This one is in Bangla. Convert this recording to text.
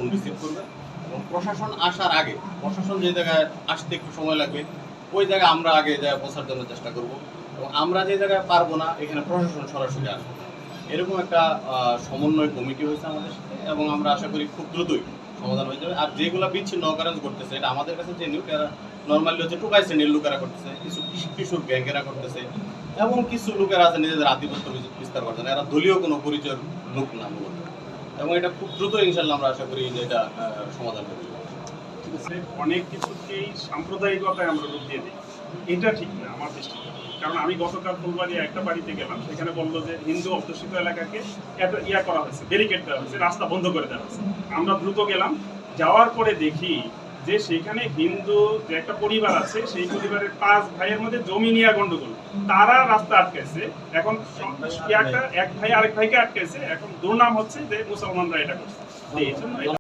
ফোন রিসিভ করবে এবং প্রশাসন আসার আগে, প্রশাসন যে জায়গায় আসতে একটু সময় লাগবে ওই জায়গায় আমরা আগে জায়গায় পৌঁছার জন্য চেষ্টা করব এবং আমরা যে জায়গায় পারবো না এখানে প্রশাসন সরাসরি আসবে। এরকম একটা সমন্বয় কমিটি হয়েছে আমাদের সাথে এবং আমরা আশা করি খুব দ্রুতই সমাধান হয়ে যাবে। আর যেগুলো বিচ্ছিন্ন অকারেন্স করতেছে এটা আমাদের কাছে যে নিউটারা নর্মালি হচ্ছে টোকাই শ্রেণীর লোকেরা করতেছে, কিছু কিশোর গ্যাংয়েরা করতেছে এবং কিছু লোকেরা আছে নিজেদের আধিপত্য বিস্তার করছে না, এরা দলীয় কোনো পরিচয়ের লোক না মূলত। এবং এটা খুব দ্রুত ইনশাল্লাহ আমরা আশা করি যে এটা সমাধান হবে। অনেক কিছুকেই সাম্প্রদায়িকতায় আমরা রূপ দিয়ে দিই, এটা ঠিক না আমার দৃষ্টিতে। কারণ আমি গতকাল ফুলবাড়িয়া একটা বাড়িতে গেলাম, সেখানে বললো যে হিন্দু অধ্যুষিত এলাকাকে এত ইয়া করা হয়েছে, ব্যারিকেড দেওয়া হয়েছে, রাস্তা বন্ধ করে দেওয়া হয়েছে। আমরা দ্রুত গেলাম, যাওয়ার পরে দেখি যে সেখানে হিন্দু যে একটা পরিবার আছে, সেই পরিবারের 5 ভাইয়ের মধ্যে জমি নিয়ে গন্ডগোল, তারা রাস্তা আটকাইছে। এখন এক ভাই আরেক ভাইকে আটকাইছে, এখন দুর্নাম হচ্ছে যে মুসলমানরা এটা করছে। এই জন্য